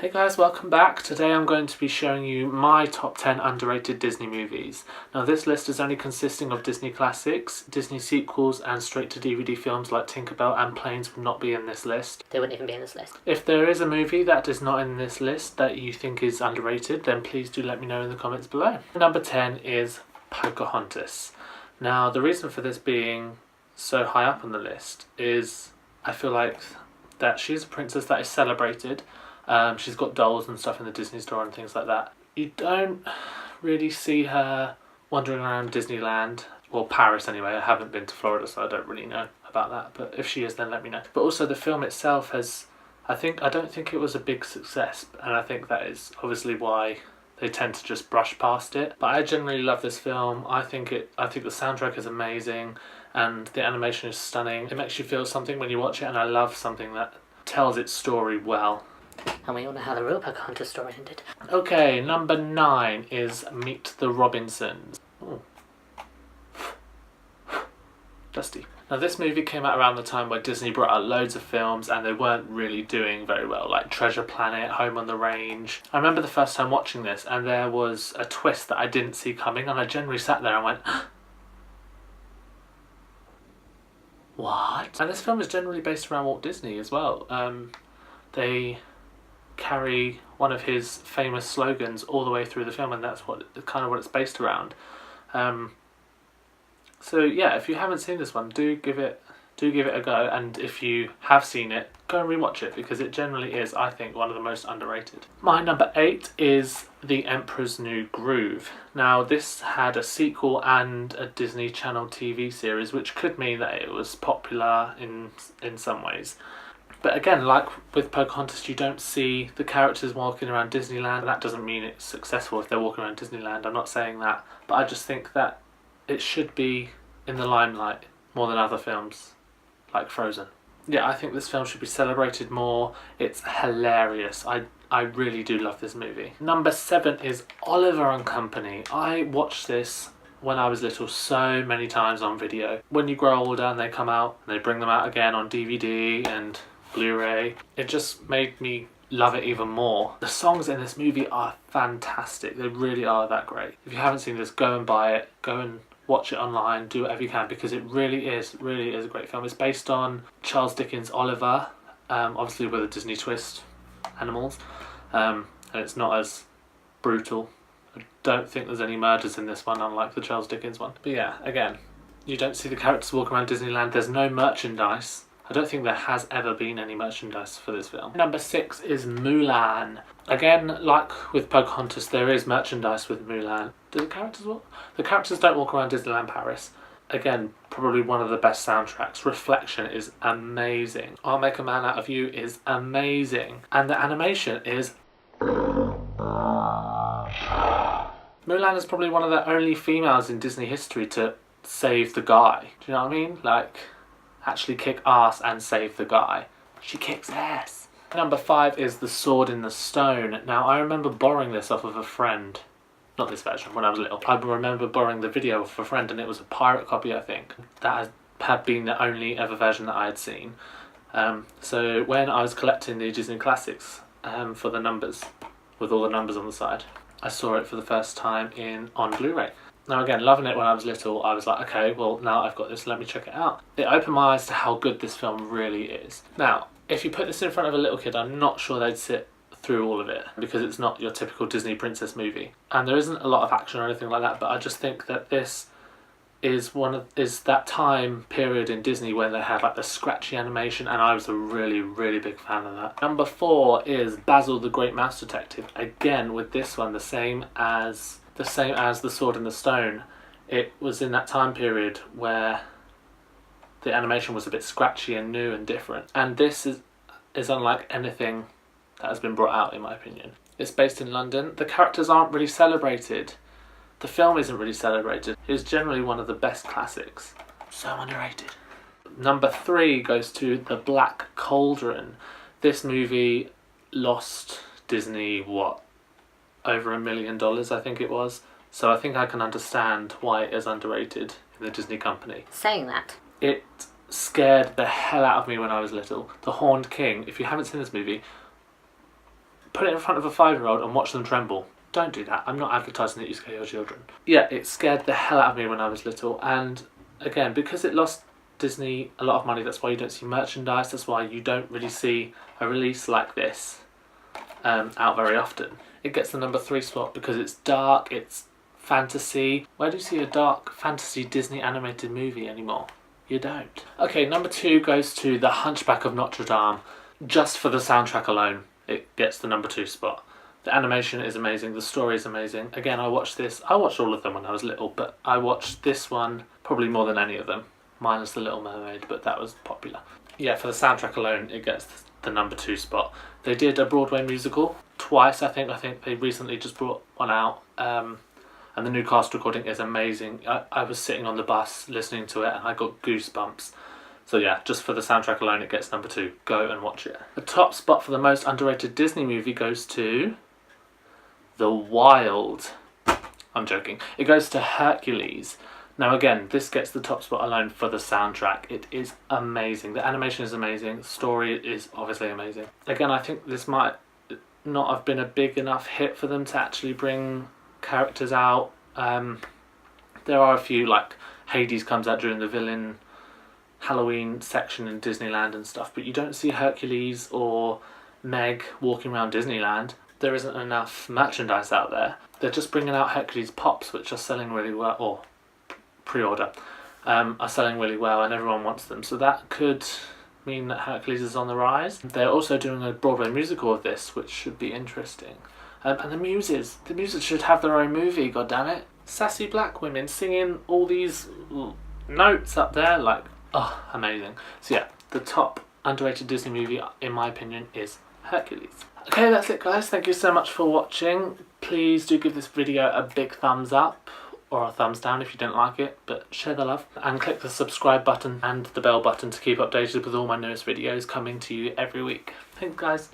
Hey guys, welcome back. Today I'm going to be showing you my top 10 underrated Disney movies. Now this list is only consisting of Disney classics, Disney sequels and straight-to-DVD films like Tinkerbell and Planes would not be in this list. They wouldn't even be in this list. If there is a movie that is not in this list that you think is underrated, then please do let me know in the comments below. Number 10 is Pocahontas. Now the reason for this being so high up on the list is I feel like that she's a princess that is celebrated. She's got dolls and stuff in the Disney store and things like that. You don't really see her wandering around Disneyland, or Paris anyway. I haven't been to Florida, so I don't really know about that. But if she is, then let me know. But also the film itself has, I don't think it was a big success, and I think that is obviously why they tend to just brush past it. But I generally love this film. I think the soundtrack is amazing, and the animation is stunning. It makes you feel something when you watch it, and I love something that tells its story well. And we all know how the real Pocahontas story ended. Okay, number 9 is Meet the Robinsons. Ooh. Dusty. Now this movie came out around the time where Disney brought out loads of films and they weren't really doing very well, like Treasure Planet, Home on the Range. I remember the first time watching this and there was a twist that I didn't see coming, and I generally sat there and went, what? And this film is generally based around Walt Disney as well. They carry one of his famous slogans all the way through the film, and that's what it's based around. So yeah, if you haven't seen this one, do give it a go, and if you have seen it, go and rewatch it, because it generally is, I think, one of the most underrated. My number 8 is The Emperor's New Groove. Now this had a sequel and a Disney Channel TV series, which could mean that it was popular in some ways. But again, like with Pocahontas, you don't see the characters walking around Disneyland. That doesn't mean it's successful if they're walking around Disneyland. I'm not saying that. But I just think that it should be in the limelight more than other films, like Frozen. Yeah, I think this film should be celebrated more. It's hilarious. I really do love this movie. Number 7 is Oliver and Company. I watched this when I was little so many times on video. When you grow older and they come out, and they bring them out again on DVD and Blu-ray, it just made me love it even more. The songs in this movie are fantastic. They really are that great. If you haven't seen this, go and buy it. Go and watch it online. Do whatever you can, because it really is a great film. It's based on Charles Dickens' Oliver, obviously with a Disney twist, animals, and it's not as brutal. I don't think there's any murders in this one, unlike the Charles Dickens one. But yeah, again, you don't see the characters walk around Disneyland. There's no merchandise. I don't think there has ever been any merchandise for this film. Number 6 is Mulan. Again, like with Pocahontas, there is merchandise with Mulan. Do the characters walk? The characters don't walk around Disneyland Paris. Again, probably one of the best soundtracks. Reflection is amazing. I'll Make a Man Out of You is amazing. And the animation is... Mulan is probably one of the only females in Disney history to save the guy. Do you know what I mean? Like, actually kick ass and save the guy. She kicks ass. Number 5 is The Sword in the Stone. Now I remember borrowing this off of a friend. Not this version, when I was little. I remember borrowing the video off a friend, and it was a pirate copy, I think. That had been the only ever version that I had seen. So when I was collecting the Disney classics for the numbers, with all the numbers on the side, I saw it for the first time on Blu-ray. Now again, loving it when I was little, I was like, okay, well now I've got this, let me check it out. It opened my eyes to how good this film really is. Now, if you put this in front of a little kid, I'm not sure they'd sit through all of it, because it's not your typical Disney princess movie. And there isn't a lot of action or anything like that, but I just think that this is that time period in Disney when they had like the scratchy animation, and I was a really big fan of that. Number 4 is Basil the Great Mouse Detective. Again, with this one, the same as The Sword in the Stone. It was in that time period where the animation was a bit scratchy and new and different. And this is unlike anything that has been brought out, in my opinion. It's based in London. The characters aren't really celebrated. The film isn't really celebrated. It's generally one of the best classics. So underrated. Number 3 goes to The Black Cauldron. This movie lost Disney, over $1 million, I think it was. So I think I can understand why it is underrated in the Disney company. Saying that, it scared the hell out of me when I was little. The Horned King, if you haven't seen this movie, put it in front of a 5-year-old and watch them tremble. Don't do that. I'm not advertising that you scare your children. Yeah, it scared the hell out of me when I was little, and again, because it lost Disney a lot of money, that's why you don't see merchandise, that's why you don't really see a release like this out very often. It gets the number 3 spot because it's dark, it's fantasy. Where do you see a dark fantasy Disney animated movie anymore? You don't. Okay, number 2 goes to The Hunchback of Notre Dame. Just for the soundtrack alone, it gets the number 2 spot. The animation is amazing, the story is amazing. Again, I watched all of them when I was little, but I watched this one probably more than any of them, minus The Little Mermaid, but that was popular. Yeah, for the soundtrack alone, it gets the number 2 spot. They did a Broadway musical twice, I think. I think they recently just brought one out. And the new cast recording is amazing. I was sitting on the bus listening to it and I got goosebumps. So yeah, just for the soundtrack alone, it gets number 2. Go and watch it. The top spot for the most underrated Disney movie goes to The Wild. I'm joking. It goes to Hercules. Now again, this gets the top spot alone for the soundtrack. It is amazing. The animation is amazing. The story is obviously amazing. Again, I think this might not have been a big enough hit for them to actually bring characters out. There are a few, like Hades comes out during the villain Halloween section in Disneyland and stuff, but you don't see Hercules or Meg walking around Disneyland. There isn't enough merchandise out there. They're just bringing out Hercules Pops, which are selling really well, or pre-order, are selling really well, and everyone wants them. So that could mean that Hercules is on the rise. They're also doing a Broadway musical of this, which should be interesting. And the Muses should have their own movie, goddammit. Sassy black women singing all these notes up there, like, oh, amazing. So yeah, the top underrated Disney movie, in my opinion, is Hercules. Okay, that's it guys. Thank you so much for watching. Please do give this video a big thumbs up, or a thumbs down if you don't like it, but share the love. And click the subscribe button and the bell button to keep updated with all my newest videos coming to you every week. Thanks guys.